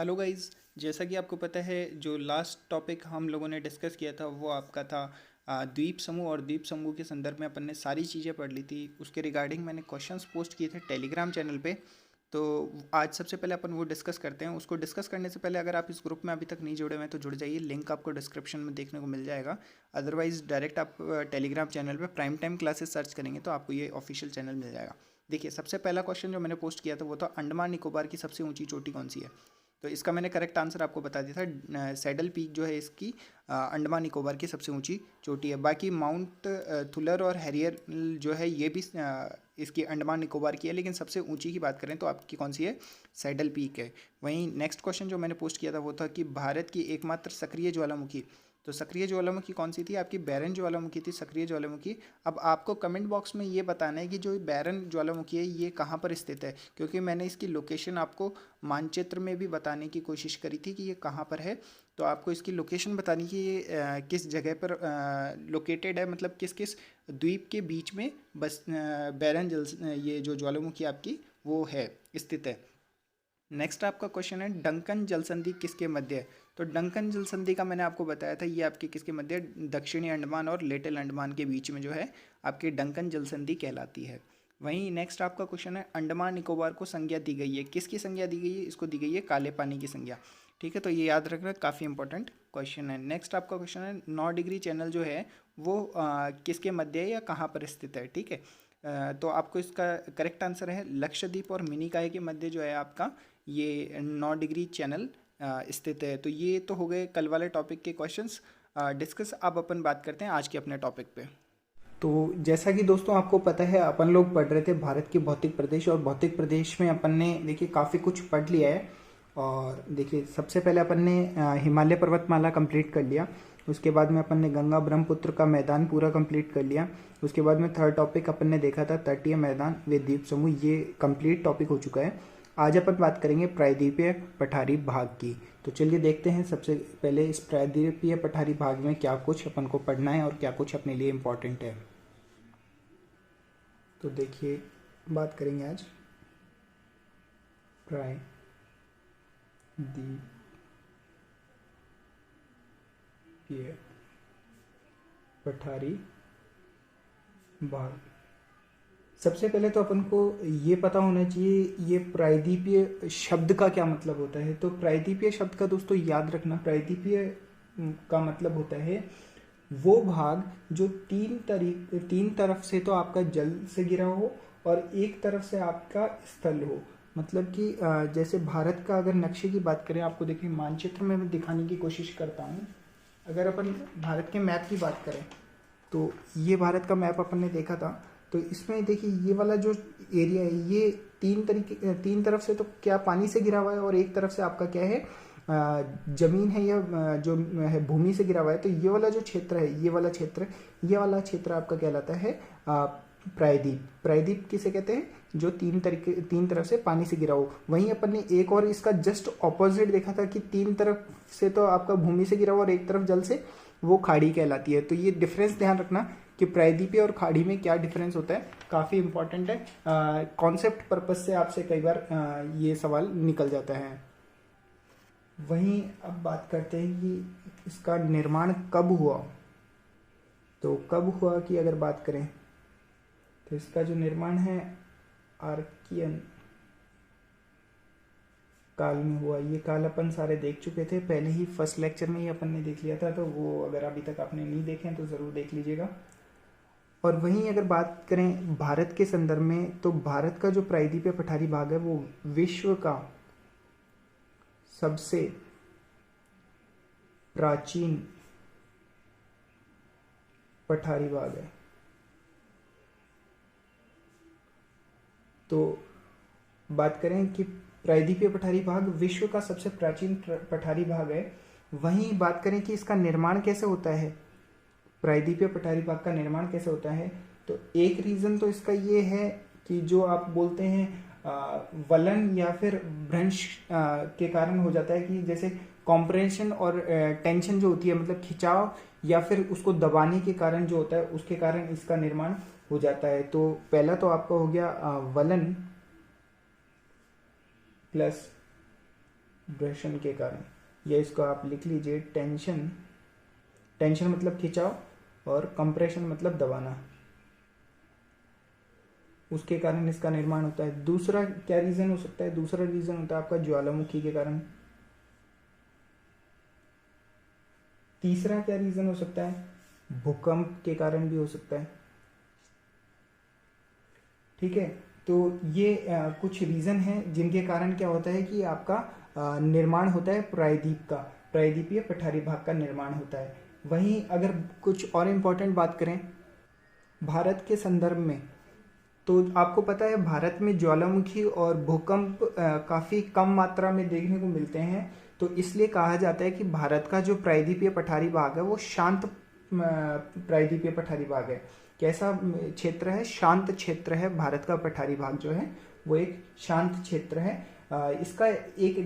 Hello guys. जैसा कि आपको पता है जो लास्ट टॉपिक हम लोगों ने डिस्कस किया था वो आपका था द्वीप समूह। और द्वीप समूह के संदर्भ में अपन ने सारी चीज़ें पढ़ ली थी। उसके रिगार्डिंग मैंने क्वेश्चंस पोस्ट किए थे टेलीग्राम चैनल पे। तो आज सबसे पहले अपन वो डिस्कस करते हैं। उसको डिस्कस करने से पहले अगर आप इस ग्रुप में अभी तक नहीं जुड़े हुए हैं तो जुड़ जाइए। लिंक आपको डिस्क्रिप्शन में देखने को मिल जाएगा। अदरवाइज डायरेक्ट आप टेलीग्राम चैनल पे प्राइम टाइम क्लासेस सर्च करेंगे तो आपको ये ऑफिशियल चैनल मिल जाएगा। देखिए, सबसे पहला क्वेश्चन जो मैंने पोस्ट किया था वो था अंडमान निकोबार की सबसे ऊंची चोटी कौन सी है। तो इसका मैंने करेक्ट आंसर आपको बता दिया था। सैडल पीक जो है इसकी अंडमान निकोबार की सबसे ऊंची चोटी है। बाकी माउंट थुलर और हैरियर जो है ये भी इसकी अंडमान निकोबार की है, लेकिन सबसे ऊंची की बात करें तो आपकी कौन सी है, सैडल पीक है। वहीं नेक्स्ट क्वेश्चन जो मैंने पोस्ट किया था वो था कि भारत की एकमात्र सक्रिय ज्वालामुखी। तो सक्रिय ज्वालामुखी कौन सी थी, आपकी बैरन ज्वालामुखी थी, सक्रिय ज्वालामुखी। अब आपको कमेंट बॉक्स में ये बताना है कि जो बैरन ज्वालामुखी है ये कहाँ पर स्थित है, क्योंकि मैंने इसकी लोकेशन आपको मानचित्र में भी बताने की कोशिश करी थी कि ये कहाँ पर है। तो आपको इसकी लोकेशन बतानी कि ये किस जगह पर लोकेटेड है, मतलब किस किस द्वीप के बीच में बस बैरन जल ये जो ज्वालामुखी आपकी वो है, स्थित है। नेक्स्ट आपका क्वेश्चन है डंकन जलसंधि किसके मध्य है। तो डंकन जलसंधि का मैंने आपको बताया था, ये आपके किसके मध्य है, दक्षिणी अंडमान और लिटिल अंडमान के बीच में जो है आपकी डंकन जलसंधि कहलाती है। वहीं नेक्स्ट आपका क्वेश्चन है अंडमान निकोबार को संज्ञा दी गई है, किसकी संज्ञा दी गई है, इसको दी गई है काले पानी की संज्ञा। ठीक है, तो ये याद रखना, काफ़ी इंपॉर्टेंट क्वेश्चन है। नेक्स्ट आपका क्वेश्चन है 9 डिग्री चैनल जो है वो किसके मध्य है या कहाँ पर स्थित है। ठीक है, तो आपको इसका करेक्ट आंसर है लक्षद्वीप और मिनिकॉय के मध्य जो है आपका ये 9 डिग्री चैनल स्थित है। तो ये तो हो गए कल वाले टॉपिक के क्वेश्चंस डिस्कस। अब अपन बात करते हैं आज के अपने टॉपिक पे। तो जैसा कि दोस्तों आपको पता है अपन लोग पढ़ रहे थे भारत के भौतिक प्रदेश, और भौतिक प्रदेश में अपन ने देखिए काफ़ी कुछ पढ़ लिया है। और देखिए सबसे पहले अपन ने हिमालय पर्वतमाला कंप्लीट कर लिया। उसके बाद में अपन ने गंगा ब्रह्मपुत्र का मैदान पूरा कंप्लीट कर लिया। उसके बाद में थर्ड टॉपिक अपन ने देखा था तटीय मैदान व द्वीप समूह, ये कंप्लीट टॉपिक हो चुका है। आज अपन बात करेंगे प्रायद्वीपीय पठारी भाग की। तो चलिए देखते हैं सबसे पहले इस प्रायद्वीपीय पठारी भाग में क्या कुछ अपन को पढ़ना है और क्या कुछ अपने लिए इम्पोर्टेंट है। तो देखिए बात करेंगे आज प्रायद्वीपीय पठारी भाग। सबसे पहले तो अपन को ये पता होना चाहिए ये प्रायद्वीपीय शब्द का क्या मतलब होता है। तो प्रायद्वीपीय शब्द का दोस्तों याद रखना, प्रायद्वीपीय का मतलब होता है वो भाग जो तीन तरफ से तो आपका जल से घिरा हो और एक तरफ से आपका स्थल हो। मतलब कि जैसे भारत का अगर नक्शे की बात करें, आपको देखिए मानचित्र में मैं दिखाने की कोशिश करता हूँ। अगर अपन भारत के मैप की बात करें तो ये भारत का मैप अपन ने देखा था। तो इसमें देखिए ये वाला जो एरिया है ये तीन तरफ से तो क्या पानी से घिरा हुआ है और एक तरफ से आपका क्या है, जमीन है या जो है भूमि से घिरा हुआ है। तो ये वाला जो क्षेत्र है, ये वाला क्षेत्र आपका कहलाता है प्रायद्वीप। प्रायद्वीप किसे कहते हैं, जो तीन तरफ से पानी से घिरा हो। वहीं अपन ने एक और इसका जस्ट ऑपोजिट देखा था कि तीन तरफ से तो आपका भूमि से घिरा हुआ और एक तरफ जल से, वो खाड़ी कहलाती है। तो ये डिफरेंस ध्यान रखना कि प्रायद्वीपीय और खाड़ी में क्या डिफरेंस होता है, काफ़ी इंपॉर्टेंट है। कॉन्सेप्ट पर्पज से आपसे कई बार ये सवाल निकल जाता है। वहीं अब बात करते हैं कि इसका निर्माण कब हुआ। तो कब हुआ की अगर बात करें तो इसका जो निर्माण है आर्कियन काल में हुआ। ये काल अपन सारे देख चुके थे पहले ही, फर्स्ट लेक्चर में ही अपन ने देख लिया था। तो वो अगर अभी तक आपने नहीं देखे हैं तो ज़रूर देख लीजिएगा। और वहीं अगर बात करें भारत के संदर्भ में तो भारत का जो प्रायद्वीपीय पठारी भाग है वो विश्व का सबसे प्राचीन पठारी भाग है। तो बात करें कि प्रायद्वीपीय पठारी भाग विश्व का सबसे प्राचीन पठारी भाग है। वहीं बात करें कि इसका निर्माण कैसे होता है, प्रायद्वीपीय पठारी भाग का निर्माण कैसे होता है, तो एक रीज़न तो इसका ये है कि जो आप बोलते हैं वलन या फिर भ्रंश के कारण हो जाता है कि जैसे कॉम्प्रेशन और टेंशन जो होती है, मतलब खिंचाव या फिर उसको दबाने के कारण जो होता है, उसके कारण इसका निर्माण हो जाता है। तो पहला तो आपका हो गया वलन प्लस वाइब्रेशन के कारण, या इसको आप लिख लीजिए टेंशन, टेंशन मतलब खिंचाव और कंप्रेशन मतलब दबाना, उसके कारण इसका निर्माण होता है। दूसरा क्या रीजन हो सकता है? दूसरा रीजन होता है आपका ज्वालामुखी के कारण। तीसरा क्या रीजन हो सकता है? भूकंप के कारण भी हो सकता है। ठीक है, तो ये कुछ रीजन हैं जिनके कारण क्या होता है कि आपका निर्माण होता है प्रायद्वीप का, प्रायद्वीपीय पठारी भाग का निर्माण होता है। वहीं अगर कुछ और इम्पोर्टेंट बात करें भारत के संदर्भ में, तो आपको पता है भारत में ज्वालामुखी और भूकंप काफ़ी कम मात्रा में देखने को मिलते हैं। तो इसलिए कहा जाता है कि भारत का जो प्रायद्वीपीय पठारी भाग है वो शांत प्रायद्वीपीय पठारी भाग है। कैसा क्षेत्र है? शांत क्षेत्र है। भारत का पठारी भाग जो है वो एक शांत क्षेत्र है। इसका एक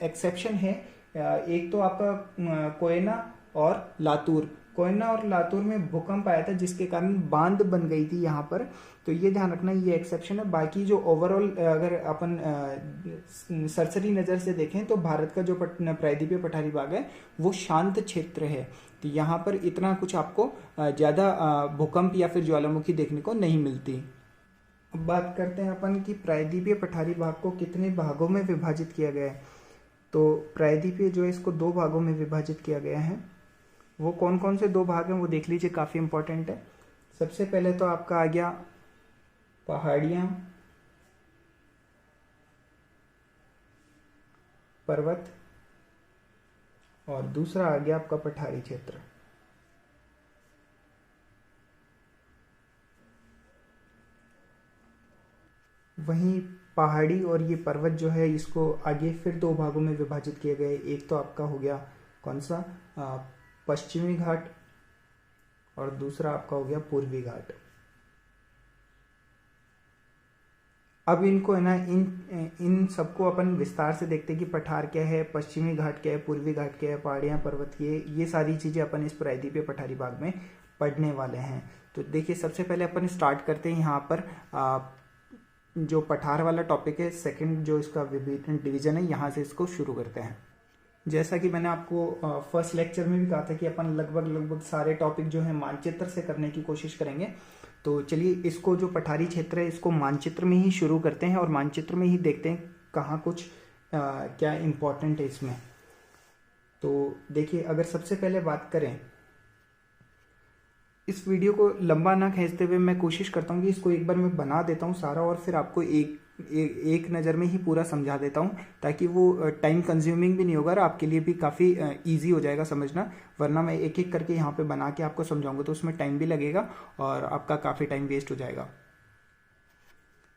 एक्सेप्शन है। एक तो आपका कोयना और लातूर, कोयना और लातूर में भूकंप आया था जिसके कारण बांध बन गई थी यहाँ पर, तो ये ध्यान रखना, ये एक्सेप्शन है। बाकी जो ओवरऑल अगर अपन सरसरी नज़र से देखें तो भारत का जो प्रायद्वीपीय पठारी भाग है वो शांत क्षेत्र है। तो यहाँ पर इतना कुछ आपको ज़्यादा भूकंप या फिर ज्वालामुखी देखने को नहीं मिलती। अब बात करते हैं अपन कि प्रायद्वीपीय पठारी भाग को कितने भागों में विभाजित किया गया है। तो प्रायद्वीपीय जो है इसको 2 भागों में विभाजित किया गया है। वो कौन कौन से 2 भाग हैं वो देख लीजिए, काफ़ी इंपॉर्टेंट है। सबसे पहले तो आपका आ गया पहाड़ियाँ, पर्वत, और दूसरा आ गया आपका पठारी क्षेत्र। वहीं पहाड़ी और ये पर्वत जो है इसको आगे फिर 2 भागों में विभाजित किए गए। एक तो आपका हो गया कौन सा? पश्चिमी घाट, और दूसरा आपका हो गया पूर्वी घाट। अब इनको है ना, इन सबको अपन विस्तार से देखते हैं कि पठार क्या है, पश्चिमी घाट क्या है, पूर्वी घाट क्या है, पहाड़ियाँ, पर्वत, ये सारी चीज़ें अपन इस प्रायद्वीपीय पठारी भाग में पढ़ने वाले हैं। तो देखिए सबसे पहले अपन स्टार्ट करते हैं यहाँ पर जो पठार वाला टॉपिक है, सेकंड जो इसका डिवीजन है, यहाँ से इसको शुरू करते हैं। जैसा कि मैंने आपको फर्स्ट लेक्चर में भी कहा था कि अपन लगभग सारे टॉपिक जो है मानचित्र से करने की कोशिश करेंगे। तो चलिए इसको जो पठारी क्षेत्र है इसको मानचित्र में ही शुरू करते हैं और मानचित्र में ही देखते हैं कहाँ कुछ क्या इम्पोर्टेंट है इसमें। तो देखिए अगर सबसे पहले बात करें, इस वीडियो को लंबा ना खींचते हुए मैं कोशिश करता हूँ कि इसको एक बार मैं बना देता हूँ सारा, और फिर आपको एक नज़र में ही पूरा समझा देता हूँ, ताकि वो टाइम कंज्यूमिंग भी नहीं होगा और आपके लिए भी काफ़ी इजी हो जाएगा समझना। वरना मैं एक एक करके यहाँ पे बना के आपको समझाऊंगा तो उसमें टाइम भी लगेगा और आपका काफ़ी टाइम वेस्ट हो जाएगा।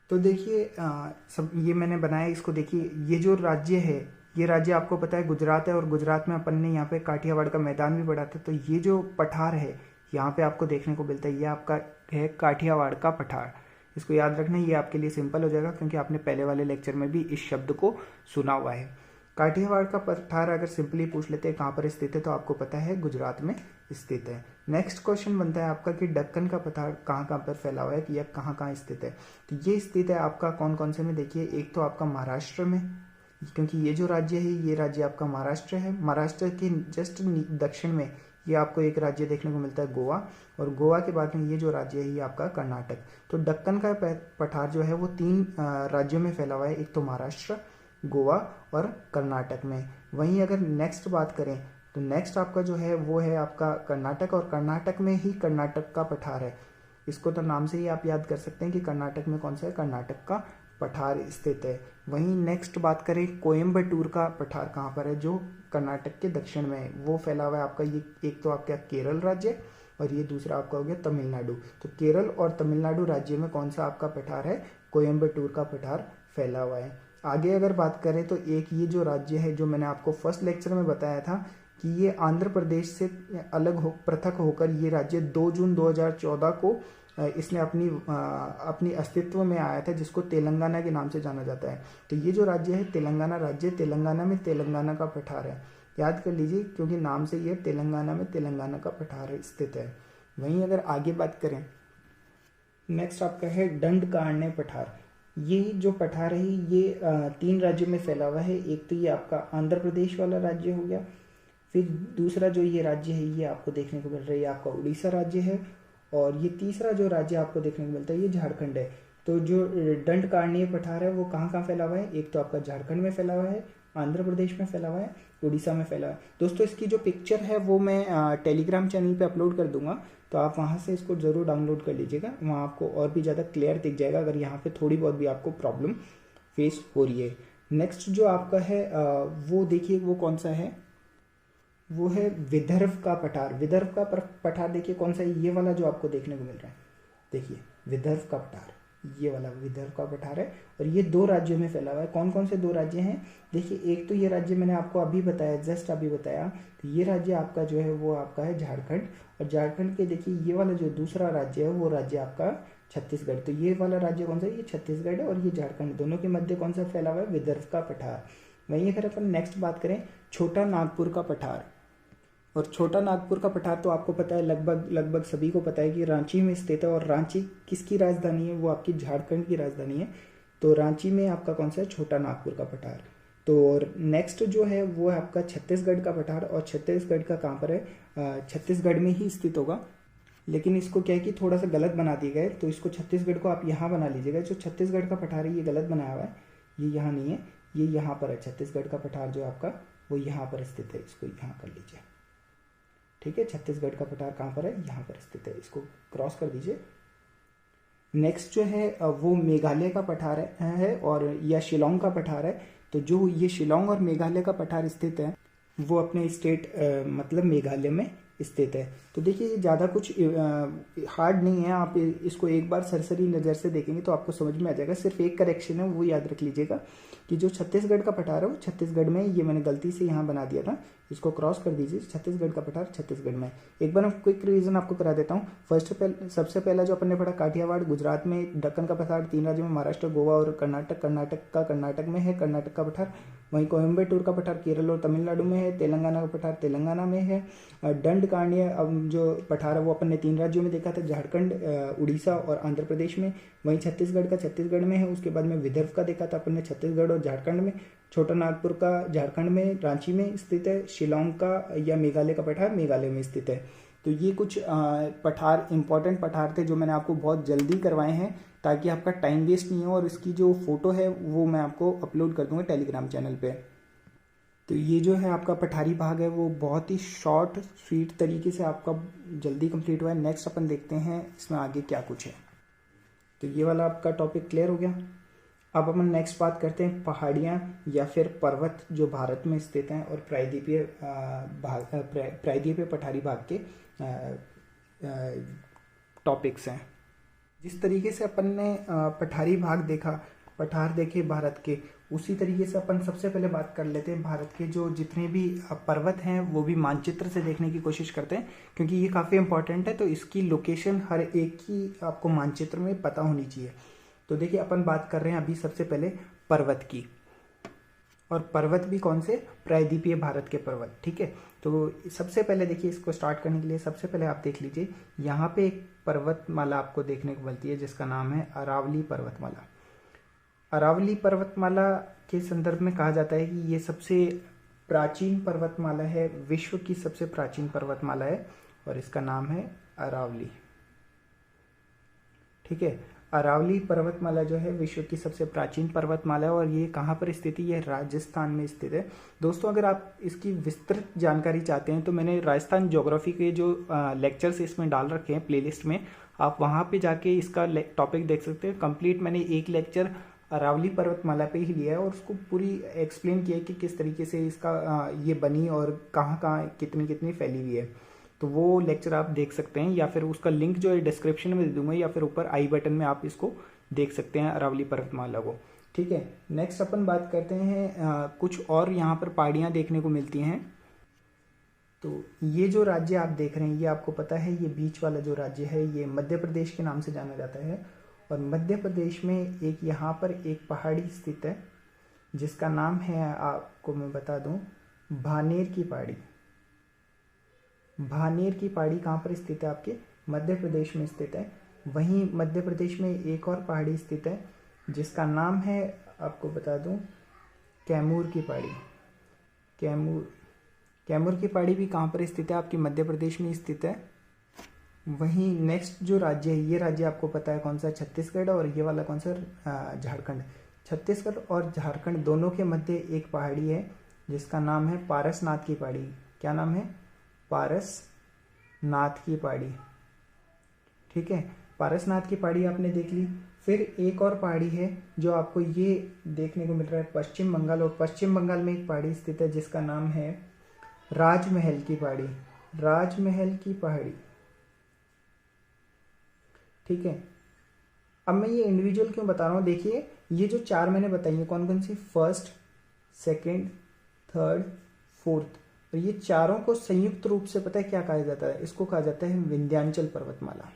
तो देखिए सब ये मैंने बनाया, इसको देखिए। ये जो राज्य है, ये राज्य आपको पता है गुजरात है, और गुजरात में अपन ने यहाँ पे काठियावाड़ का मैदान भी पढ़ा था। तो ये जो पठार है यहाँ पे आपको देखने को मिलता है, ये आपका है काठियावाड़ का पठार। इसको याद रखना, ये आपके लिए सिंपल हो जाएगा क्योंकि आपने पहले वाले लेक्चर में भी इस शब्द को सुना हुआ है। काठियावाड़ का पठार अगर सिंपली पूछ लेते हैं कहाँ पर स्थित है, तो आपको पता है गुजरात में स्थित है। नेक्स्ट क्वेश्चन बनता है आपका कि दक्कन का पठार कहाँ कहाँ पर फैला हुआ है, कि यह कहाँ कहाँ स्थित है। तो ये स्थित है आपका कौन कौन से में, देखिए एक तो आपका महाराष्ट्र में, क्योंकि ये जो राज्य है ये राज्य आपका महाराष्ट्र है। महाराष्ट्र के जस्ट दक्षिण में ये आपको एक राज्य देखने को मिलता है गोवा, और गोवा के बाद में ये जो राज्य है ये आपका कर्नाटक। तो दक्कन का पठार जो है वो 3 राज्यों में फैला हुआ है, एक तो महाराष्ट्र, गोवा और कर्नाटक में। वहीं अगर नेक्स्ट बात करें तो नेक्स्ट आपका जो है वो है आपका कर्नाटक, और कर्नाटक में ही कर्नाटक का पठार है। इसको तो नाम से ही आप याद कर सकते हैं कि कर्नाटक में कौन सा है, कर्नाटक का पठार स्थित है। वहीं नेक्स्ट बात करें कोयम्बटूर का पठार कहाँ पर है, जो कर्नाटक के दक्षिण में है, वो फैला हुआ है आपका ये एक तो आपका केरल राज्य, और ये दूसरा आपका हो गया तमिलनाडु। तो केरल और तमिलनाडु राज्य में कौन सा आपका पठार है, कोयम्बटूर का पठार फैला हुआ है। आगे अगर बात करें तो एक ये जो राज्य है जो मैंने आपको फर्स्ट लेक्चर में बताया था कि ये आंध्र प्रदेश से पृथक होकर ये राज्य 2 जून 2014 को इसने अपनी अस्तित्व में आया था, जिसको तेलंगाना के नाम से जाना जाता है। तो ये जो राज्य है तेलंगाना राज्य, तेलंगाना में तेलंगाना का पठार है, याद कर लीजिए क्योंकि नाम से ये तेलंगाना में तेलंगाना का पठार स्थित है। वहीं अगर आगे बात करें नेक्स्ट आपका है दंडकारण्य पठार। ये जो पठार है ये 3 राज्यों में फैला हुआ है। एक तो ये आपका आंध्र प्रदेश वाला राज्य हो गया, फिर दूसरा जो ये राज्य है ये आपको देखने को मिल रहा है ये आपका उड़ीसा राज्य है, और ये तीसरा जो राज्य आपको देखने को मिलता है ये झारखंड है। तो जो दंडकारण्य पठार है वो कहाँ कहाँ फैला हुआ है, एक तो आपका झारखंड में फैला हुआ है, आंध्र प्रदेश में फैला हुआ है, उड़ीसा में फैला हुआ है। दोस्तों इसकी जो पिक्चर है वो मैं टेलीग्राम चैनल पे अपलोड कर दूंगा, तो आप वहाँ से इसको ज़रूर डाउनलोड कर लीजिएगा, वहाँ आपको और भी ज़्यादा क्लियर दिख जाएगा अगर यहाँ पे थोड़ी बहुत भी आपको प्रॉब्लम फेस हो रही है। नेक्स्ट जो आपका है वो देखिए वो कौन सा है, वो है विदर्भ का पठार। विदर्भ का पठार देखिए कौन सा है, ये वाला जो आपको देखने को मिल रहा है, देखिए विदर्भ का पठार, ये वाला विदर्भ का पठार है, और ये 2 राज्यों में फैला हुआ है। कौन कौन से 2 राज्य हैं, देखिए एक तो ये राज्य मैंने आपको अभी बताया, जस्ट अभी बताया, तो ये राज्य आपका जो है वो आपका है झारखंड, और झारखंड के देखिए ये वाला जो दूसरा राज्य है वो राज्य आपका छत्तीसगढ़। तो ये वाला राज्य कौन सा है, ये छत्तीसगढ़ है, और ये झारखंड, दोनों के मध्य कौन सा फैला हुआ है, विदर्भ का पठार। वहीं अगर अपन नेक्स्ट बात करें छोटा नागपुर का पठार, और छोटा नागपुर का पठार तो आपको पता है, लगभग लगभग सभी को पता है कि रांची में स्थित है, और रांची किसकी राजधानी है, वो आपकी झारखंड की राजधानी है। तो रांची में आपका कौन सा है, छोटा नागपुर का पठार। तो नेक्स्ट जो है वो है आपका छत्तीसगढ़ का पठार, और छत्तीसगढ़ का कहाँ पर है, छत्तीसगढ़ में ही स्थित होगा, लेकिन इसको क्या है कि थोड़ा सा गलत बना दिया गया है, तो इसको छत्तीसगढ़ को आप यहाँ बना लीजिएगा। जो छत्तीसगढ़ का पठार है ये गलत बनाया हुआ है, ये यहाँ नहीं है, ये यहाँ पर है। छत्तीसगढ़ का पठार जो आपका वो यहाँ पर स्थित है, इसको यहाँ कर लीजिए, ठीक है। छत्तीसगढ़ का पठार कहाँ पर है, यहाँ पर स्थित है, इसको क्रॉस कर दीजिए। नेक्स्ट जो है वो मेघालय का पठार है और या शिलोंग का पठार है। तो जो ये शिलोंग और मेघालय का पठार स्थित है वो अपने स्टेट मतलब मेघालय में स्थित है। तो देखिए ये ज़्यादा कुछ हार्ड नहीं है, आप इसको एक बार सरसरी नज़र से देखेंगे तो आपको समझ में आ जाएगा। सिर्फ एक करेक्शन है, वो याद रख लीजिएगा कि जो छत्तीसगढ़ का पठार है वो छत्तीसगढ़ में, ये मैंने गलती से यहाँ बना दिया था, इसको क्रॉस कर दीजिए। छत्तीसगढ़ का पठार छत्तीसगढ़ में। एक बार मैं क्विक रिवीजन आपको करा देता हूँ। सबसे पहला जो अपन ने पढ़ा काठियावाड़ गुजरात में, दक्कन का पठार 3 राज्यों में महाराष्ट्र, गोवा और कर्नाटक, कर्नाटक में है कर्नाटक का पठार। वहीं कोयम्बटूर का पठार केरल और तमिलनाडु में है। तेलंगाना का पठार तेलंगाना में है। दंडकारण्य जो पठार है वो अपन ने 3 राज्यों में देखा था, झारखंड, उड़ीसा और आंध्र प्रदेश में। वहीं छत्तीसगढ़ का छत्तीसगढ़ में है। उसके बाद में विदर्भ का देखा था अपन ने छत्तीसगढ़ और झारखंड में। छोटा नागपुर का झारखंड में, रांची में स्थित है। शिलोंग का या मेघालय का पठार मेघालय में स्थित है। तो ये कुछ पठार, इंपॉर्टेंट पठार थे जो मैंने आपको बहुत जल्दी करवाए हैं ताकि आपका टाइम वेस्ट नहीं हो, और इसकी जो फोटो है वो मैं आपको अपलोड कर दूंगा टेलीग्राम चैनल पे। तो ये जो है आपका पठारी भाग है वो बहुत ही शॉर्ट स्वीट तरीके से आपका जल्दी कंप्लीट हुआ है। नेक्स्ट अपन देखते हैं इसमें आगे क्या कुछ है। तो ये वाला आपका टॉपिक क्लियर हो गया। अब अपन नेक्स्ट बात करते हैं पहाड़ियाँ या फिर पर्वत जो भारत में स्थित हैं और प्रायद्वीपीय पठारी भाग के टॉपिक्स हैं। जिस तरीके से अपन ने पठारी भाग देखा, पठार देखे भारत के, उसी तरीके से अपन सबसे पहले बात कर लेते हैं भारत के जो जितने भी पर्वत हैं वो भी मानचित्र से देखने की कोशिश करते हैं, क्योंकि ये काफ़ी इंपॉर्टेंट है। तो इसकी लोकेशन हर एक की आपको मानचित्र में पता होनी चाहिए। तो देखिए अपन बात कर रहे हैं अभी सबसे पहले पर्वत की, और पर्वत भी कौन से, प्रायद्वीपीय भारत के पर्वत, ठीक है। तो सबसे पहले देखिए, इसको स्टार्ट करने के लिए सबसे पहले आप देख लीजिए, यहाँ पे एक पर्वतमाला आपको देखने को मिलती है जिसका नाम है अरावली पर्वतमाला। अरावली पर्वतमाला के संदर्भ में कहा जाता है कि ये सबसे प्राचीन पर्वतमाला है, विश्व की सबसे प्राचीन पर्वतमाला है, और इसका नाम है अरावली, ठीक है। अरावली पर्वतमाला जो है विश्व की सबसे प्राचीन पर्वतमाला है, और ये कहाँ पर स्थित है, ये राजस्थान में स्थित है। दोस्तों अगर आप इसकी विस्तृत जानकारी चाहते हैं तो मैंने राजस्थान ज्योग्राफी के जो लेक्चर्स इसमें डाल रखे हैं प्लेलिस्ट में, आप वहाँ पे जाके इसका टॉपिक देख सकते हैं। कंप्लीट मैंने एक लेक्चर अरावली पर्वतमाला पे ही लिया है और उसको पूरी एक्सप्लेन किया है कि किस तरीके से इसका ये बनी और कहाँ कहाँ कितनी कितनी फैली हुई है। तो वो लेक्चर आप देख सकते हैं, या फिर उसका लिंक जो है डिस्क्रिप्शन में दे दूंगा, या फिर ऊपर आई बटन में आप इसको देख सकते हैं अरावली पर्वतमाला को, ठीक है। नेक्स्ट अपन बात करते हैं कुछ और यहाँ पर पहाड़ियाँ देखने को मिलती हैं। तो ये जो राज्य आप देख रहे हैं, ये आपको पता है, ये बीच वाला जो राज्य है ये मध्य प्रदेश के नाम से जाना जाता है। और मध्य प्रदेश में एक यहाँ पर एक पहाड़ी स्थित है जिसका नाम है, आपको मैं बता दूं, भानेर की पहाड़ी। भानेर की पहाड़ी कहाँ पर स्थित है, आपके मध्य प्रदेश में स्थित है। वहीं मध्य प्रदेश में एक और पहाड़ी स्थित है जिसका नाम है, आपको बता दूं, कैमूर की पहाड़ी। कैमूर की पहाड़ी भी कहाँ पर स्थित है? आपकी मध्य प्रदेश में स्थित है। वहीं नेक्स्ट जो राज्य है, ये राज्य आपको पता है कौन सा? छत्तीसगढ़। और ये वाला कौन सा? झारखंड। छत्तीसगढ़ और झारखंड दोनों के मध्य एक पहाड़ी है जिसका नाम है पारसनाथ की पहाड़ी। क्या नाम है? पारसनाथ की पहाड़ी। ठीक है, पारसनाथ की पहाड़ी आपने देख ली। फिर एक और पहाड़ी है जो आपको ये देखने को मिल रहा है पश्चिम बंगाल, और पश्चिम बंगाल में एक पहाड़ी स्थित है जिसका नाम है राजमहल की पहाड़ी। राजमहल की पहाड़ी। ठीक है, अब मैं ये इंडिविजुअल क्यों बता रहा हूँ, देखिए ये जो चार मैंने बताई है कौन कौन सी? First, second, third, fourth. और ये चारों को संयुक्त रूप से पता है क्या कहा जाता है? इसको कहा जाता है विंध्याचल पर्वतमाला।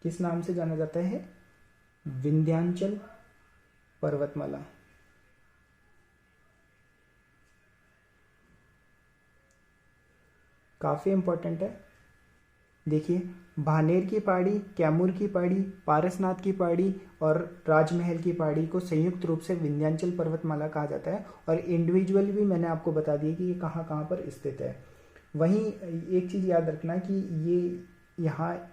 किस नाम से जाना जाता है? विंध्याचल पर्वतमाला। काफी इंपॉर्टेंट है। देखिए, भानेर की पहाड़ी, कैमूर की पहाड़ी, पारसनाथ की पहाड़ी और राजमहल की पहाड़ी को संयुक्त रूप से विंध्याचल पर्वतमाला कहा जाता है। और इंडिविजुअली भी मैंने आपको बता दिया कि ये कहाँ कहाँ पर स्थित है। वहीं एक चीज़ याद रखना कि ये यहाँ,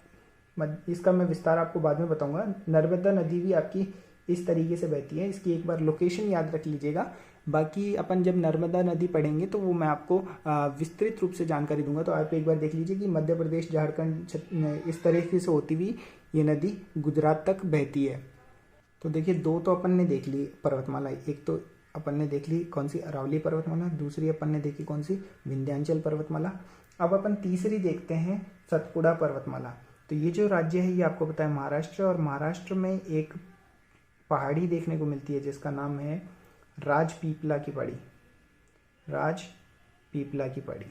इसका मैं विस्तार आपको बाद में बताऊंगा। नर्मदा नदी भी आपकी इस तरीके से बहती है, इसकी एक बार लोकेशन याद रख लीजिएगा। बाकी अपन जब नर्मदा नदी पढ़ेंगे तो वो मैं आपको विस्तृत रूप से जानकारी दूंगा। तो आप एक बार देख लीजिए कि मध्य प्रदेश, झारखंड, इस तरीके से होती हुई ये नदी गुजरात तक बहती है। तो देखिए, दो तो अपन ने देख ली पर्वतमाला। एक तो अपन ने देख ली कौन सी? अरावली पर्वतमाला। दूसरी अपन ने देखी कौन सी? विंध्याचल पर्वतमाला। अब अपन तीसरी देखते हैं, सतपुड़ा पर्वतमाला। तो ये जो राज्य है ये आपको पता है महाराष्ट्र, और महाराष्ट्र में एक पहाड़ी देखने को मिलती है जिसका नाम है राजपीपला की पहाड़ी। राजपीपला की पहाड़ी।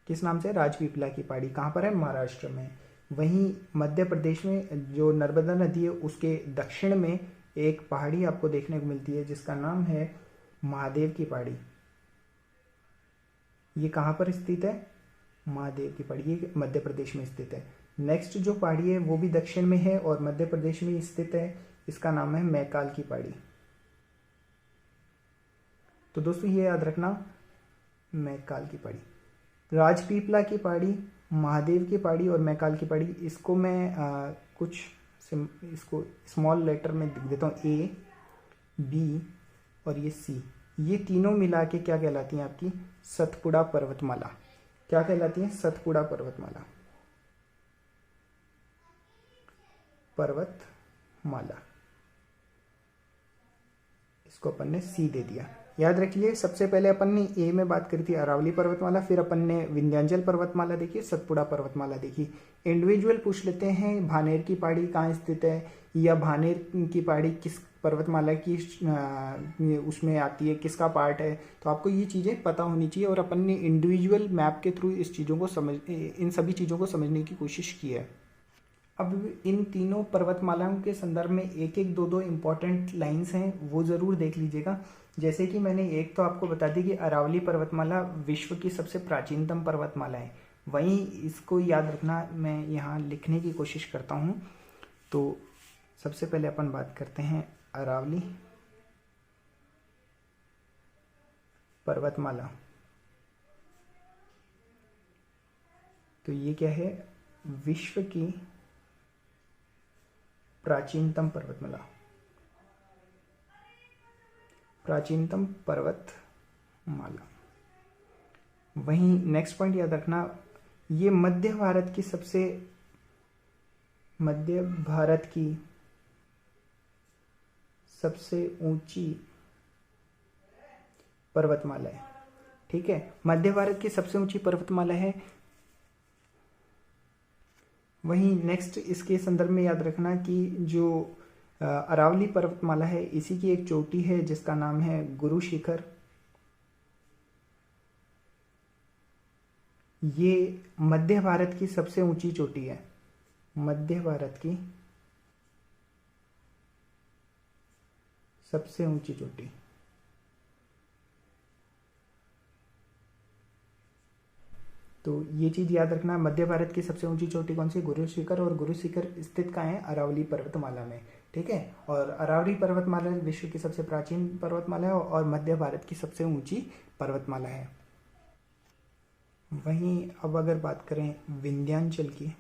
किस नाम से? राजपीपला की पहाड़ी। कहाँ पर है? महाराष्ट्र में। वहीं मध्य प्रदेश में जो नर्मदा नदी है उसके दक्षिण में एक पहाड़ी आपको देखने को मिलती है जिसका नाम है महादेव की पहाड़ी। ये कहाँ पर स्थित है? महादेव की पहाड़ी, ये मध्य प्रदेश में स्थित है। नेक्स्ट जो पहाड़ी है वो भी दक्षिण में है और मध्य प्रदेश में स्थित है, इसका नाम है मैकाल की पहाड़ी। तो दोस्तों ये याद रखना, मैकाल की पहाड़ी, राजपीपला की पहाड़ी, महादेव की पहाड़ी और मैकाल की पहाड़ी। इसको मैं इसको स्मॉल लेटर में लिख देता हूँ, ए, बी और ये सी। ये तीनों मिला के क्या कहलाती हैं? आपकी सतपुड़ा पर्वतमाला। क्या कहलाती है? सतपुड़ा पर्वतमाला। पर्वतमाला, इसको अपन ने सी दे दिया। याद रखिए, सबसे पहले अपन ने ए में बात करी थी अरावली पर्वतमाला, फिर अपन ने विंध्याचल पर्वतमाला देखी, सतपुड़ा पर्वतमाला देखी। इंडिविजुअल पूछ लेते हैं, भानेर की पहाड़ी कहाँ स्थित है, या भानेर की पहाड़ी किस पर्वतमाला की उसमें आती है, किसका पार्ट है। तो आपको ये चीज़ें पता होनी चाहिए और अपन ने इंडिविजुअल मैप के थ्रू इन सभी चीज़ों को समझने की कोशिश की है। अब इन तीनों पर्वतमालाओं के संदर्भ में एक एक दो दो इम्पॉर्टेंट लाइंस हैं, वो ज़रूर देख लीजिएगा। जैसे कि मैंने एक तो आपको बता दी कि अरावली पर्वतमाला विश्व की सबसे प्राचीनतम पर्वतमाला है। वहीं इसको याद रखना, मैं यहाँ लिखने की कोशिश करता हूँ। तो सबसे पहले अपन बात करते हैं अरावली पर्वतमाला। तो ये क्या है? विश्व की प्राचीनतम पर्वतमाला, प्राचीनतम पर्वतमाला। वहीं नेक्स्ट पॉइंट याद रखना, ये मध्य भारत की सबसे ऊंची पर्वतमाला है। ठीक है, मध्य भारत की सबसे ऊंची पर्वतमाला है। वहीं नेक्स्ट इसके संदर्भ में याद रखना कि जो अरावली पर्वतमाला है इसी की एक चोटी है जिसका नाम है गुरु शिखर। ये मध्य भारत की सबसे ऊंची चोटी है, मध्य भारत की सबसे ऊंची चोटी। तो ये चीज़ याद रखना, मध्य भारत की सबसे ऊंची चोटी कौन सी? गुरु शिखर। और गुरु शिखर स्थित कहाँ है? अरावली पर्वतमाला में। ठीक है। और अरावली पर्वतमाला विश्व की सबसे प्राचीन पर्वतमाला है और मध्य भारत की सबसे ऊंची पर्वतमाला है। वहीं अब अगर बात करें विंध्याचल की,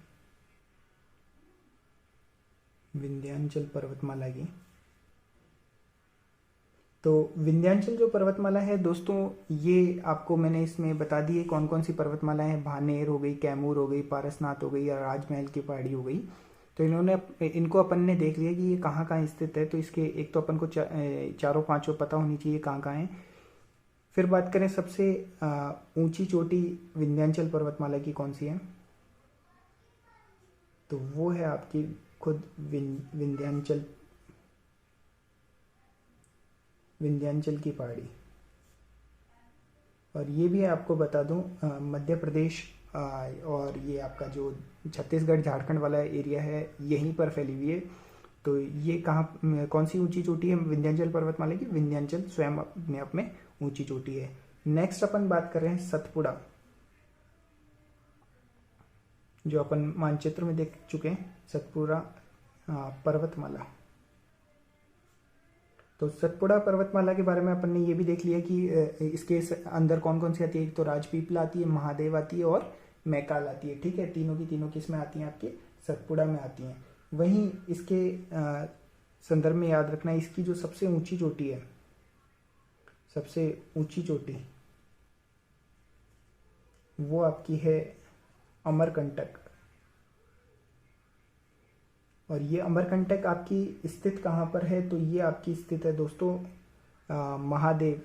विंध्याचल पर्वतमाला की, तो विंध्याचल जो पर्वतमाला है दोस्तों, ये आपको मैंने इसमें बता दी है कौन कौन सी पर्वतमाला है। भानेर हो गई, कैमूर हो गई, पारसनाथ हो गई या राजमहल की पहाड़ी हो गई। तो इनको अपन ने देख लिया कि ये कहाँ कहाँ स्थित है। तो इसके एक तो अपन को चारों पांचों पता होनी चाहिए कहाँ कहाँ है। फिर बात करें सबसे ऊंची चोटी विंध्याचल पर्वतमाला की कौन सी है, तो वो है आपकी खुद विंध्याचल की पहाड़ी। और ये भी आपको बता दूं मध्य प्रदेश और ये आपका जो छत्तीसगढ़ झारखंड वाला एरिया है यहीं पर फैली हुई है। तो ये कहाँ कौन सी ऊंची चोटी है विंध्याचल पर्वतमाला की? विंध्याचल स्वयं अपने आप में ऊंची चोटी है। नेक्स्ट अपन बात कर रहे हैं सतपुड़ा, जो अपन मानचित्र में देख चुके हैं, सतपुड़ा पर्वतमाला। तो सतपुड़ा पर्वतमाला के बारे में अपन ने ये भी देख लिया कि इसके अंदर कौन कौन सी आती है। एक तो राजपीपला आती है, महादेव आती है और मैकाल आती है। ठीक है, तीनों की तीनों किस में आती हैं? आपके सतपुड़ा में आती हैं। वहीं इसके संदर्भ में याद रखना, इसकी जो सबसे ऊंची चोटी है, सबसे ऊंची चोटी वो आपकी है अमरकंटक। और ये अमरकंटक आपकी स्थित कहाँ पर है? तो ये आपकी स्थित है दोस्तों महादेव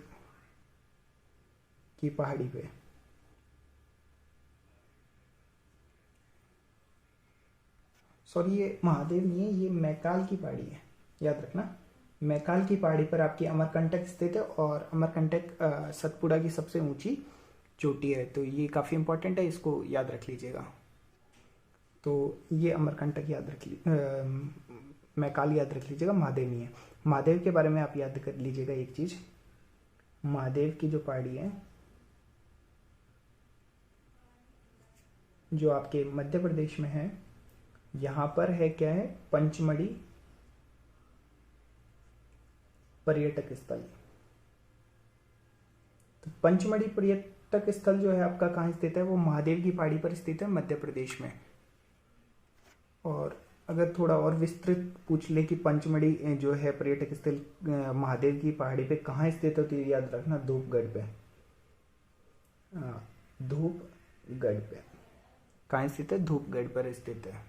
की पहाड़ी पे। सॉरी, ये महादेव नहीं है, ये मैकाल की पहाड़ी है, याद रखना। मैकाल की पहाड़ी पर आपकी अमरकंटक स्थित है और अमरकंटक सतपुड़ा की सबसे ऊंची चोटी है। तो ये काफ़ी इंपॉर्टेंट है, इसको याद रख लीजिएगा। तो ये अमरकंटक याद रख मैकाल याद रख लीजिएगा, महादेव नहीं है। महादेव के बारे में आप याद कर लीजिएगा एक चीज, महादेव की जो पहाड़ी है जो आपके मध्य प्रदेश में है, यहाँ पर है क्या है? पंचमढ़ी पर्यटक स्थल। तो पंचमढ़ी पर्यटक स्थल जो है आपका कहाँ स्थित है? वो महादेव की पहाड़ी पर स्थित है, मध्य प्रदेश में। और अगर थोड़ा और विस्तृत पूछ ले कि पंचमढ़ी जो है पर्यटक स्थल महादेव की पहाड़ी पे कहाँ स्थित है, तो याद रखना धूपगढ़ पे। धूपगढ़ पे कहाँ स्थित है? धूपगढ़ पर स्थित है।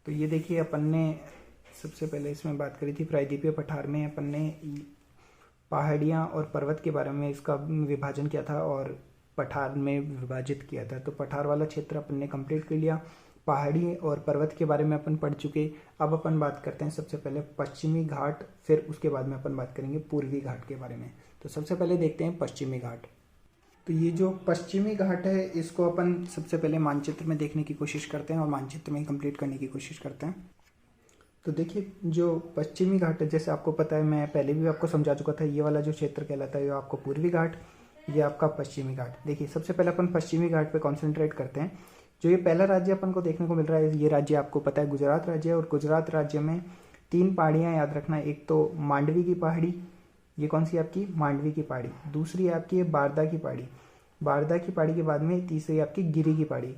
तो ये देखिए, अपन ने सबसे पहले इसमें बात करी थी प्रायद्वीपीय पठार में अपन ने पहाड़ियाँ और पर्वत के बारे में इसका विभाजन किया था और पठार में विभाजित किया था। तो पठार वाला क्षेत्र अपन ने कंप्लीट कर लिया। पहाड़ी और पर्वत के बारे में अपन पढ़ चुके। अब अपन बात करते हैं सबसे पहले पश्चिमी घाट, फिर उसके बाद में अपन बात करेंगे पूर्वी घाट के बारे में। तो सबसे पहले देखते हैं पश्चिमी घाट। तो ये जो पश्चिमी घाट है इसको अपन सबसे पहले मानचित्र में देखने की कोशिश करते हैं और मानचित्र में कंप्लीट करने की कोशिश करते हैं। तो देखिए, जो पश्चिमी घाट है, जैसे आपको पता है, मैं पहले भी आपको समझा चुका था, ये वाला जो क्षेत्र कहलाता है ये आपको पूर्वी घाट, ये आपका पश्चिमी घाट। देखिए, सबसे पहले अपन पश्चिमी घाट पे कॉन्सेंट्रेट करते हैं। जो ये पहला राज्य अपन को देखने को मिल रहा है, ये राज्य आपको पता है गुजरात राज्य है। और गुजरात राज्य में 3 पहाड़ियाँ याद रखना। एक तो मांडवी की पहाड़ी, ये कौन सी आपकी? मांडवी की पहाड़ी। दूसरी आपकी है बारदा की पहाड़ी। बारदा की पहाड़ी के बाद में तीसरी आपकी गिरी की पहाड़ी।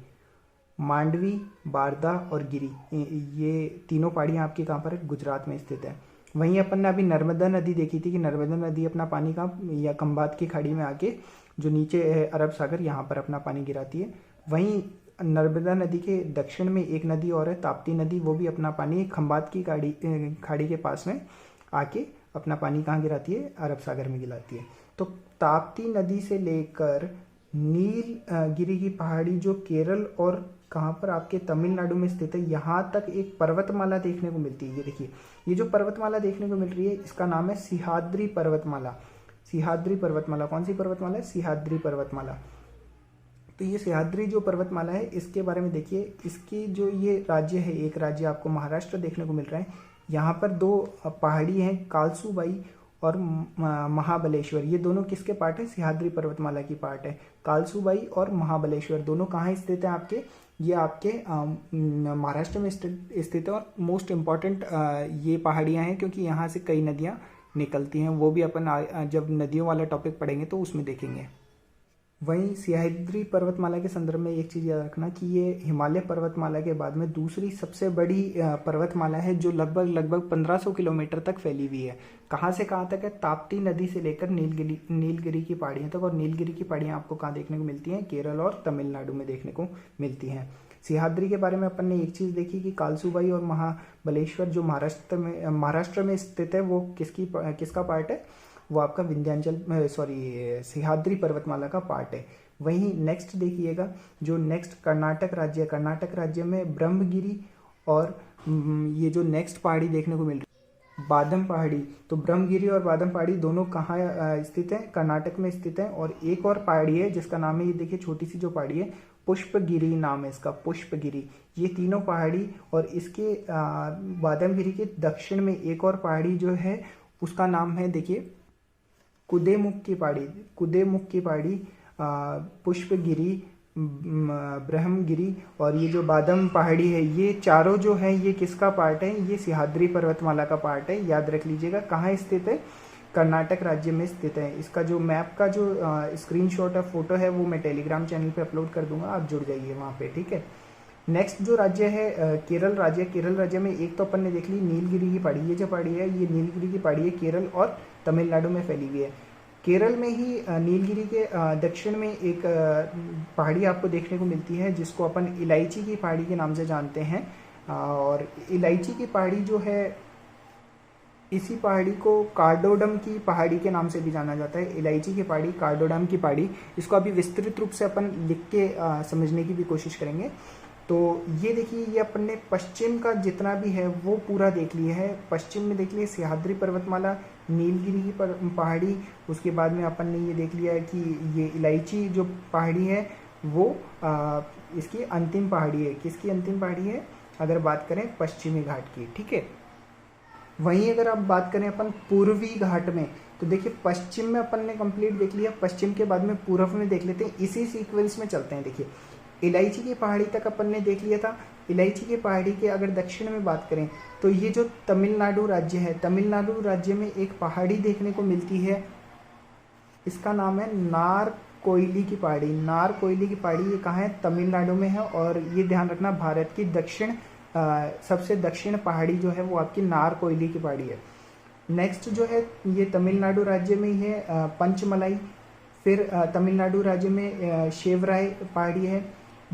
मांडवी, बारदा और गिरी, ये तीनों पहाड़ियाँ आपकी कहाँ पर है? गुजरात में स्थित है। वहीं अपन ने अभी नर्मदा नदी देखी थी कि नर्मदा नदी अपना पानी कहाँ, या खंबात की खाड़ी में आके जो नीचे है अरब सागर, यहाँ पर अपना पानी गिराती है। वहीं नर्मदा नदी के दक्षिण में एक नदी और है, ताप्ती नदी, वो भी अपना पानी खंबात की खाड़ी के पास में आके अपना पानी कहाँ गिराती है? अरब सागर में गिराती है। तो ताप्ती नदी से लेकर नीलगिरी की पहाड़ी जो केरल और कहाँ पर आपके तमिलनाडु में स्थित है, यहाँ तक एक पर्वतमाला देखने को मिलती है। ये देखिए, ये जो पर्वतमाला देखने को मिल रही है इसका नाम है सिहाद्री पर्वतमाला। सिहाद्री पर्वतमाला, कौन सी पर्वतमाला है? सिहाद्री पर्वतमाला। तो ये सिहाद्री जो पर्वतमाला है इसके बारे में देखिए, इसकी जो ये राज्य है, एक राज्य आपको महाराष्ट्र देखने को मिल रहा है। यहाँ पर 2 पहाड़ी हैं, कालसूबाई और महाबलेश्वर, ये दोनों किसके पार्ट है? सह्याद्री पर्वतमाला की पार्ट है। कालसूबाई और महाबलेश्वर दोनों कहाँ स्थित हैं आपके? ये आपके महाराष्ट्र में स्थित है। और मोस्ट इम्पॉर्टेंट ये पहाड़ियाँ हैं क्योंकि यहाँ से कई नदियाँ निकलती हैं, वो भी अपन जब नदियों वाला टॉपिक पढ़ेंगे तो उसमें देखेंगे। वहीं सह्याद्री पर्वतमाला के संदर्भ में एक चीज़ याद रखना कि ये हिमालय पर्वतमाला के बाद में दूसरी सबसे बड़ी पर्वतमाला है जो लगभग 1500 किलोमीटर तक फैली हुई है। कहाँ से कहाँ तक है? ताप्ती नदी से लेकर नीलगिरी की पहाड़ियों तक। और नीलगिरी की पहाड़ियाँ आपको कहाँ देखने को मिलती हैं? केरल और तमिलनाडु में देखने को मिलती हैं। सह्याद्री के बारे में अपन ने एक चीज़ देखी कि कालसूबाई और महाबलेश्वर जो महाराष्ट्र में स्थित है वो किसका पार्ट है? वो आपका सह्याद्री पर्वतमाला का पार्ट है। वहीं नेक्स्ट देखिएगा, जो नेक्स्ट कर्नाटक राज्य है, कर्नाटक राज्य में ब्रह्मगिरी और ये जो नेक्स्ट पहाड़ी देखने को मिल रही है बादम पहाड़ी, तो ब्रह्मगिरी और बादम पहाड़ी दोनों कहाँ स्थित हैं? कर्नाटक में स्थित हैं। और एक और पहाड़ी है जिसका नाम है, ये देखिए छोटी सी जो पहाड़ी है, पुष्पगिरी नाम है इसका, पुष्पगिरी। ये तीनों पहाड़ी और इसके बादमगिरी के दक्षिण में एक और पहाड़ी जो है उसका नाम है, देखिए कुदेमुख की पहाड़ी, पुष्पगिरी, ब्रह्मगिरी और ये जो बादम पहाड़ी है, ये चारों जो है ये किसका पार्ट है? ये सह्याद्री पर्वतमाला का पार्ट है। याद रख लीजिएगा। कहाँ स्थित है? कर्नाटक राज्य में स्थित है। इसका जो मैप का जो स्क्रीनशॉट है, फोटो है, वो मैं टेलीग्राम चैनल पे अपलोड कर दूंगा, आप जुड़ जाइए वहाँ पे, ठीक है। नेक्स्ट जो राज्य है केरल राज्य। केरल राज्य में एक तो अपन ने देख ली नीलगिरी की पहाड़ी, ये जो पहाड़ी है ये नीलगिरी की पहाड़ी है, केरल और तमिलनाडु में फैली हुई है। केरल में ही नीलगिरी के दक्षिण में एक पहाड़ी आपको देखने को मिलती है जिसको अपन इलायची की पहाड़ी के नाम से जानते हैं। और इलायची की पहाड़ी जो है, इसी पहाड़ी को कार्डोडम की पहाड़ी के नाम से भी जाना जाता है। इलायची की पहाड़ी, कार्डोडम की पहाड़ी, इसको अभी विस्तृत रूप से अपन लिख के समझने की भी कोशिश करेंगे। तो ये देखिए, ये अपन ने पश्चिम का जितना भी है वो पूरा देख लिया है। पश्चिम में देख लिया सह्याद्री पर्वतमाला, नीलगिरी की पहाड़ी, उसके बाद में अपन ने ये देख लिया है कि ये इलायची जो पहाड़ी है वो इसकी अंतिम पहाड़ी है। किसकी अंतिम पहाड़ी है? अगर बात करें पश्चिमी घाट की, ठीक है। वहीं अगर आप बात करें अपन पूर्वी घाट में, तो देखिए पश्चिम में अपन ने कंप्लीट देख लिया, पश्चिम के बाद में पूर्व में देख लेते हैं, इसी सीक्वेंस में चलते हैं। देखिए इलायची की पहाड़ी तक अपन ने देख लिया था। इलायची की पहाड़ी के अगर दक्षिण में बात करें तो ये जो तमिलनाडु राज्य है, तमिलनाडु राज्य में एक पहाड़ी देखने को मिलती है, इसका नाम है नार कोयली की पहाड़ी। नार कोयली की पहाड़ी ये कहाँ है? तमिलनाडु में है। और ये ध्यान रखना, भारत की सबसे दक्षिण पहाड़ी जो है वो आपकी नार कोयली की पहाड़ी है। नेक्स्ट जो है ये तमिलनाडु राज्य में ही है पंचमलाई। फिर तमिलनाडु राज्य में शेवराय पहाड़ी है।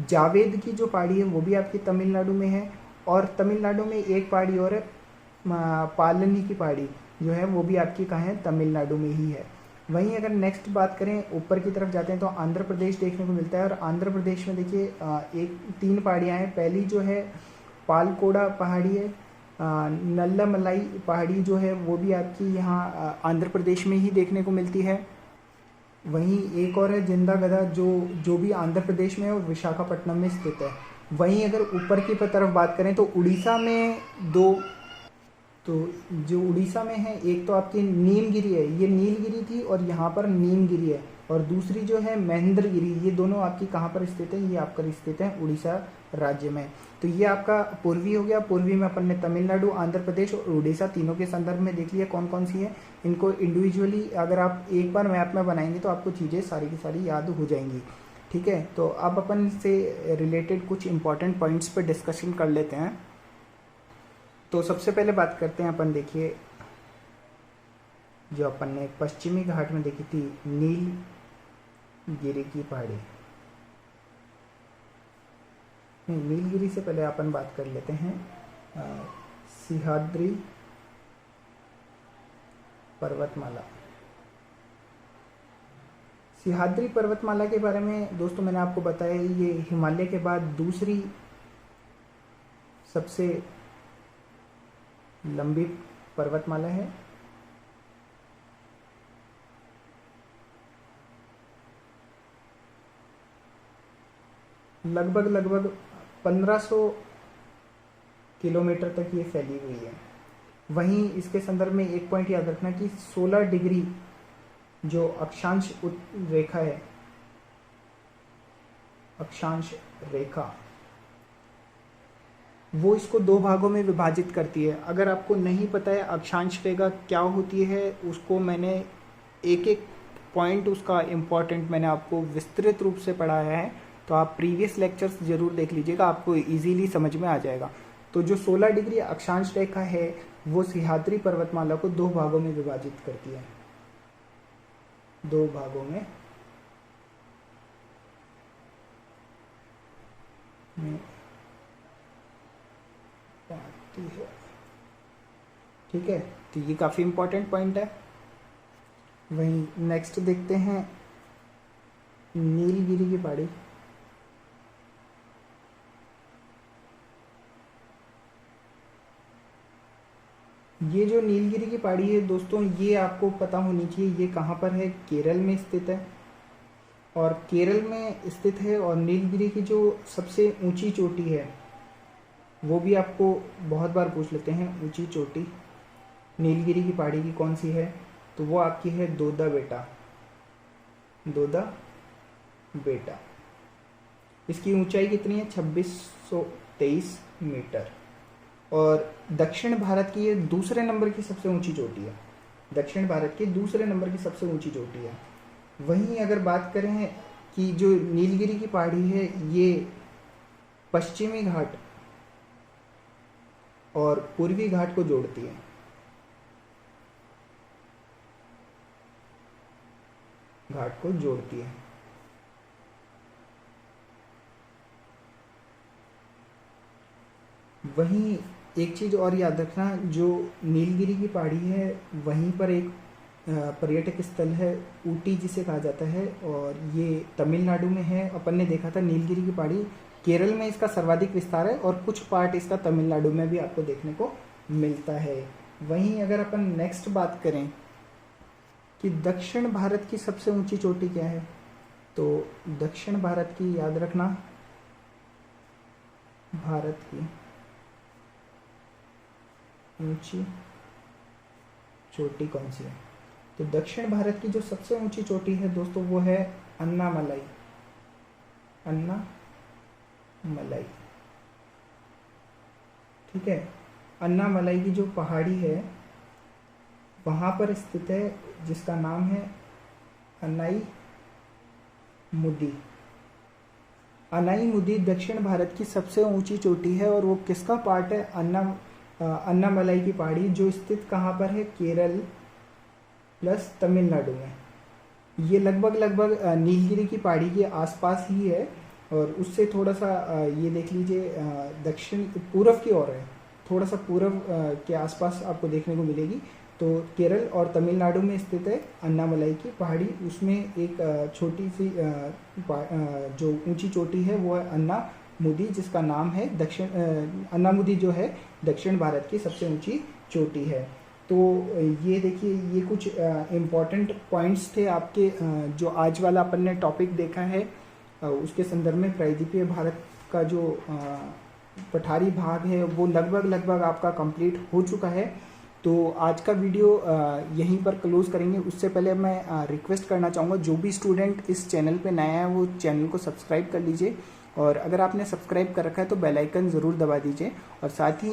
जावेद की जो पहाड़ी है वो भी आपकी तमिलनाडु में है। और तमिलनाडु में एक पहाड़ी और है पालनी की पहाड़ी जो है वो भी आपकी कहाँ है? तमिलनाडु में ही है। वहीं अगर नेक्स्ट बात करें ऊपर की तरफ जाते हैं तो आंध्र प्रदेश देखने को मिलता है। और आंध्र प्रदेश में देखिए तीन पहाड़ियाँ हैं। पहली जो है पालकोड़ा पहाड़ी है, नल्लामलाई पहाड़ी जो है वो भी आपकी यहाँ आंध्र प्रदेश में ही देखने को मिलती है। वहीं एक और है जिंदा गदा जो भी आंध्र प्रदेश में है और विशाखापट्टनम में स्थित है। वहीं अगर ऊपर की तरफ बात करें तो उड़ीसा में तो जो उड़ीसा में है, एक तो आपकी नीमगिरी है, ये नीलगिरी थी और यहाँ पर नीमगिरी है। और दूसरी जो है महेंद्रगिरी, ये दोनों आपकी कहाँ पर स्थित है? ये आपका स्थित है उड़ीसा राज्य में। तो ये आपका पूर्वी हो गया। पूर्वी में अपन ने तमिलनाडु, आंध्र प्रदेश और उड़ीसा तीनों के संदर्भ में देख लिया कौन कौन सी है। इनको इंडिविजुअली अगर आप एक बार मैप में बनाएंगे तो आपको चीज़ें सारी की सारी याद हो जाएंगी, ठीक है। तो अब अपन से रिलेटेड कुछ इंपॉर्टेंट पॉइंट्स पर डिस्कशन कर लेते हैं। तो सबसे पहले बात करते हैं अपन, देखिए जो अपन ने पश्चिमी घाट में देखी थी नीलगिरी की पहाड़ी। नीलगिरी से पहले अपन बात कर लेते हैं सह्याद्री पर्वतमाला। सह्याद्री पर्वतमाला के बारे में दोस्तों मैंने आपको बताया, ये हिमालय के बाद दूसरी सबसे लंबी पर्वतमाला है। लगभग 1500 किलोमीटर तक ये फैली हुई है। वहीं इसके संदर्भ में एक पॉइंट याद रखना कि 16 डिग्री जो अक्षांश रेखा है, अक्षांश रेखा, वो इसको दो भागों में विभाजित करती है। अगर आपको नहीं पता है अक्षांश रेखा क्या होती है, उसको मैंने एक एक पॉइंट उसका इम्पॉर्टेंट मैंने आपको विस्तृत रूप से पढ़ाया है, तो आप प्रीवियस लेक्चर्स जरूर देख लीजिएगा, आपको इजीली समझ में आ जाएगा। तो जो 16 डिग्री अक्षांश रेखा है वो सह्याद्री पर्वतमाला को दो भागों में विभाजित करती है, दो भागों में पाती है। ठीक है, तो ये काफी इंपॉर्टेंट पॉइंट है। वहीं नेक्स्ट देखते हैं नीलगिरी की पहाड़ी। ये जो नीलगिरी की पहाड़ी है दोस्तों, ये आपको पता होनी चाहिए ये कहाँ पर है, केरल में स्थित है। और केरल में स्थित है, और नीलगिरी की जो सबसे ऊंची चोटी है वो भी आपको बहुत बार पूछ लेते हैं, ऊंची चोटी नीलगिरी की पहाड़ी की कौन सी है, तो वो आपकी है दोदा बेटा, दोदा बेटा। इसकी ऊंचाई कितनी है, 2623 मीटर। और दक्षिण भारत की ये दूसरे नंबर की सबसे ऊंची चोटी है, दक्षिण भारत की दूसरे नंबर की सबसे ऊंची चोटी है। वहीं अगर बात करें कि जो नीलगिरी की पहाड़ी है ये पश्चिमी घाट और पूर्वी घाट को जोड़ती है। घाट को जोड़ती है। वहीं एक चीज और याद रखना, जो नीलगिरी की पहाड़ी है वहीं पर एक पर्यटक स्थल है ऊटी जिसे कहा जाता है, और ये तमिलनाडु में है। अपन ने देखा था नीलगिरी की पहाड़ी केरल में इसका सर्वाधिक विस्तार है, और कुछ पार्ट इसका तमिलनाडु में भी आपको देखने को मिलता है। वहीं अगर अपन नेक्स्ट बात करें कि दक्षिण भारत की सबसे ऊंची चोटी क्या है, तो दक्षिण भारत की याद रखना, भारत की ऊंची चोटी कौन सी है, तो दक्षिण भारत की जो सबसे ऊंची चोटी है दोस्तों वो है अन्नामलाई, अन्नामलाई। ठीक है, अन्नामलाई की जो पहाड़ी है वहां पर स्थित है, जिसका नाम है अनाई मुदी। अनाई मुदी दक्षिण भारत की सबसे ऊंची चोटी है, और वो किसका पार्ट है, अन्नामलाई की पहाड़ी, जो स्थित कहाँ पर है, केरल प्लस तमिलनाडु में। ये लगभग नीलगिरी की पहाड़ी के आसपास ही है, और उससे थोड़ा सा ये देख लीजिए दक्षिण पूर्व की ओर है, थोड़ा सा पूर्व के आसपास आपको देखने को मिलेगी। तो केरल और तमिलनाडु में स्थित है अन्नामलाई की पहाड़ी, उसमें एक छोटी सी जो ऊंची चोटी है वो है अन्नामुदी, जिसका नाम है दक्षिण अन्नामुदी जो है दक्षिण भारत की सबसे ऊंची चोटी है। तो ये देखिए, ये कुछ इम्पॉर्टेंट पॉइंट्स थे आपके जो आज वाला अपन ने टॉपिक देखा है उसके संदर्भ में। प्रायद्वीपीय भारत का जो पठारी भाग है वो लगभग आपका कंप्लीट हो चुका है। तो आज का वीडियो यहीं पर क्लोज करेंगे। उससे पहले मैं रिक्वेस्ट करना चाहूँगा, जो भी स्टूडेंट इस चैनल पे नया है वो चैनल को सब्सक्राइब कर लीजिए, और अगर आपने सब्सक्राइब कर रखा है तो बेल आइकन ज़रूर दबा दीजिए, और साथ ही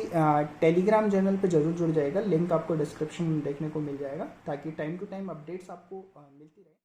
टेलीग्राम चैनल पे ज़रूर जुड़ जाएगा, लिंक आपको डिस्क्रिप्शन में देखने को मिल जाएगा, ताकि टाइम टू टाइम अपडेट्स आपको मिलती रहे।